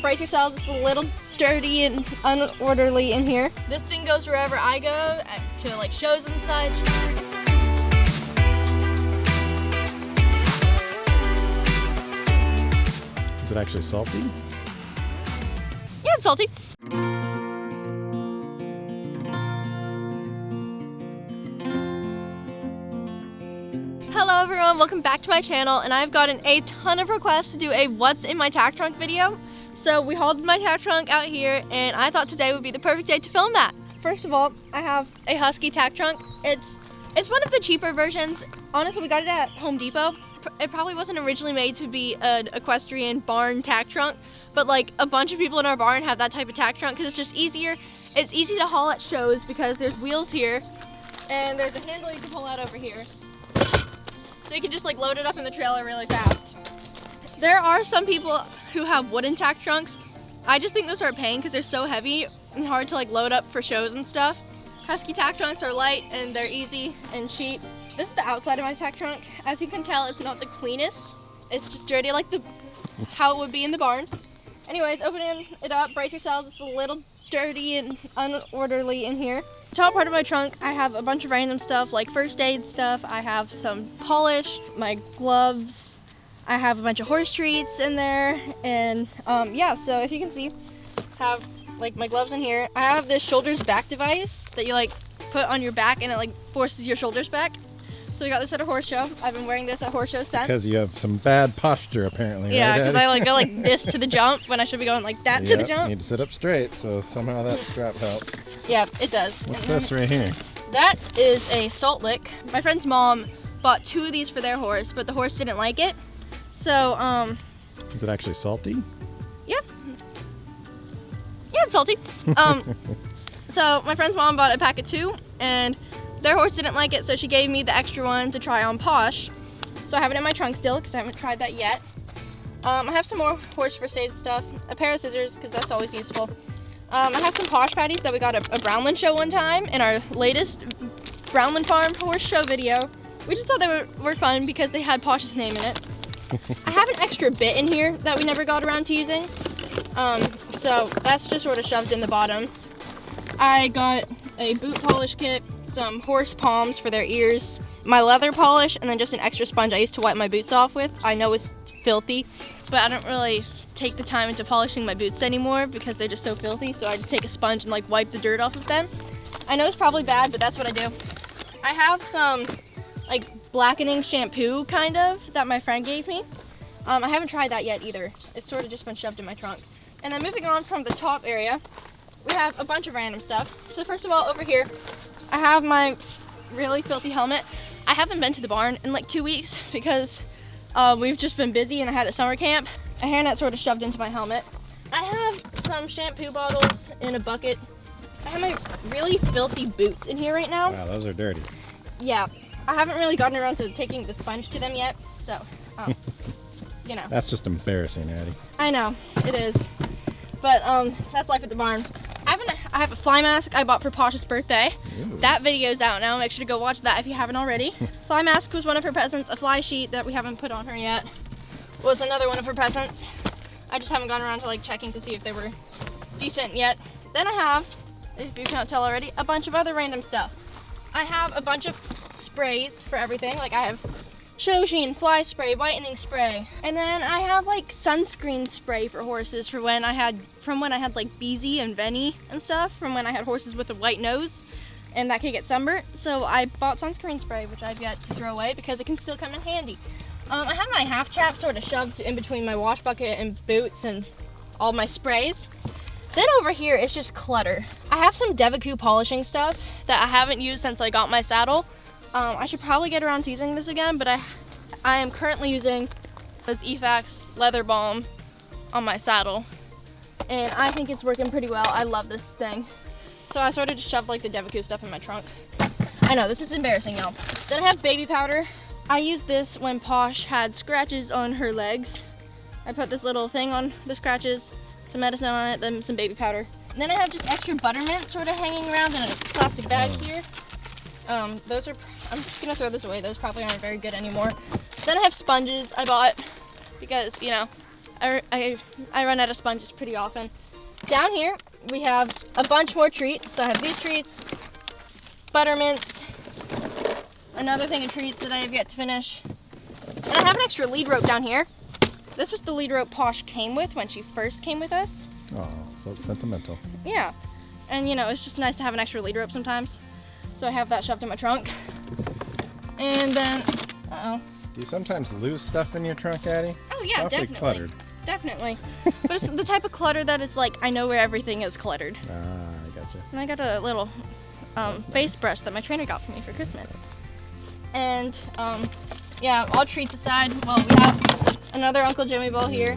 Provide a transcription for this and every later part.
brace yourselves, it's a little dirty and unorderly in here. This thing goes wherever I go, to like shows and such. Is it actually salty? Yeah, it's salty. Hello everyone, welcome back to my channel, and I've gotten a ton of requests to do a what's in my tack trunk video. So we hauled my tack trunk out here, and I thought today would be the perfect day to film that. First of all, I have a Husky tack trunk. It's one of the cheaper versions. Honestly, we got it at Home Depot. It probably wasn't originally made to be an equestrian barn tack trunk, but like a bunch of people in our barn have that type of tack trunk because it's just easier. It's easy to haul at shows because there's wheels here, and there's a handle you can pull out over here. So you can just like load it up in the trailer really fast. There are some people who have wooden tack trunks. I just think those are a pain because they're so heavy and hard to like load up for shows and stuff. Husky tack trunks are light and they're easy and cheap. This is the outside of my tack trunk. As you can tell, it's not the cleanest. It's just dirty like how it would be in the barn. Anyways, opening it up, brace yourselves. It's a little dirty and unorderly in here. The top part of my trunk, I have a bunch of random stuff like first aid stuff. I have some polish, my gloves. I have a bunch of horse treats in there, and yeah. So if you can see, I have like my gloves in here. I have this shoulders back device that you like put on your back, and it like forces your shoulders back. So we got this at a horse show. I've been wearing this at horse shows since. Because you have some bad posture, apparently. Yeah, because right, I like go like this to the jump when I should be going like that to the jump. You need to sit up straight, so somehow that strap helps. Yeah, it does. What's this right here? That is a salt lick. My friend's mom bought 2 of these for their horse, but the horse didn't like it. So, Is it actually salty? Yeah. Yeah, it's salty. So my friend's mom bought a pack of 2, and their horse didn't like it, so she gave me the extra one to try on Posh. So I have it in my trunk still because I haven't tried that yet. I have some more horse first aid stuff, a pair of scissors because that's always useful. I have some Posh patties that we got at a Brownland show one time in our latest Brownland Farm horse show video. We just thought they were fun because they had Posh's name in it. I have an extra bit in here that we never got around to using. So that's just sort of shoved in the bottom. I got a boot polish kit, some horse palms for their ears, my leather polish, and then just an extra sponge I used to wipe my boots off with. I know it's filthy, but I don't really take the time into polishing my boots anymore because they're just so filthy, so I just take a sponge and like wipe the dirt off of them. I know it's probably bad, but that's what I do. I have some like blackening shampoo kind of that my friend gave me. I haven't tried that yet either. It's sort of just been shoved in my trunk. And then moving on from the top area, we have a bunch of random stuff. So first of all, over here, I have my really filthy helmet. I haven't been to the barn in like 2 weeks because we've just been busy and I had a summer camp. A hairnet sort of shoved into my helmet. I have some shampoo bottles in a bucket. I have my really filthy boots in here right now. Wow, those are dirty. Yeah, I haven't really gotten around to taking the sponge to them yet, so, you know. That's just embarrassing, Addy. I know, it is. But that's life at the barn. I have a fly mask I bought for Posh's birthday. Ooh. That video's out now. Make sure to go watch that if you haven't already. Fly mask was one of her presents. A fly sheet that we haven't put on her yet was another one of her presents. I just haven't gone around to like checking to see if they were decent yet. Then I have, if you can't tell already, a bunch of other random stuff. I have a bunch of sprays for everything. Like I have show sheen, fly spray, whitening spray, and then I have like sunscreen spray for horses from when I had like Beezy and Venny and stuff, from when I had horses with a white nose and that could get sunburnt. So I bought sunscreen spray, which I've yet to throw away because it can still come in handy. I have my half chap sort of shoved in between my wash bucket and boots and all my sprays. Then over here it's just clutter. I have some Devaku polishing stuff that I haven't used since I got my saddle. I should probably get around to using this again, but I am currently using this EFAX leather balm on my saddle, and I think it's working pretty well. I love this thing. So I sort of just shoved like the Devaku stuff in my trunk. I know, this is embarrassing, y'all. Then I have baby powder. I used this when Posh had scratches on her legs. I put this little thing on the scratches, some medicine on it, then some baby powder. And then I have just extra buttermint sort of hanging around in a plastic bag here. Those are, I'm just gonna throw this away. Those probably aren't very good anymore. Then I have sponges I bought because, you know, I run out of sponges pretty often. Down here, we have a bunch more treats. So I have these treats, buttermints, another thing of treats that I have yet to finish. And I have an extra lead rope down here. This was the lead rope Posh came with when she first came with us. Oh, so it's sentimental. Yeah. And you know, it's just nice to have an extra lead rope sometimes. So I have that shoved in my trunk. And then, Do you sometimes lose stuff in your trunk, Addy? Oh yeah, It's awfully definitely. cluttered. Definitely. But it's the type of clutter that it's like, I know where everything is cluttered. Ah, I gotcha. And I got a little face brush that my trainer got for me for Christmas. And yeah, all treats aside, well, we have another Uncle Jimmy bowl here.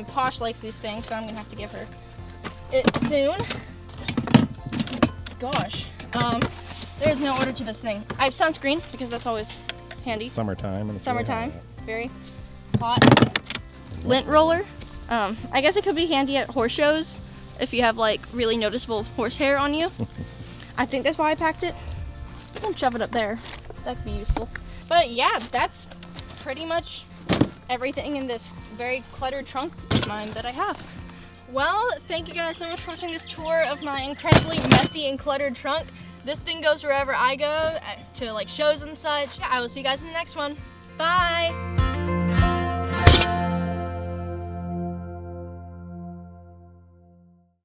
Posh likes these things, so I'm gonna have to give her it soon. Gosh, there's no order to this thing. I have sunscreen because that's always handy. Summertime. And it's really Summertime, hot. very hot. Lint roller. I guess it could be handy at horse shows if you have like really noticeable horse hair on you. I think that's why I packed it. Don't shove it up there. That could be useful. But yeah, that's pretty much everything in this very cluttered trunk of mine that I have. Well, thank you guys so much for watching this tour of my incredibly messy and cluttered trunk. This thing goes wherever I go, to like shows and such. I will see you guys in the next one. Bye!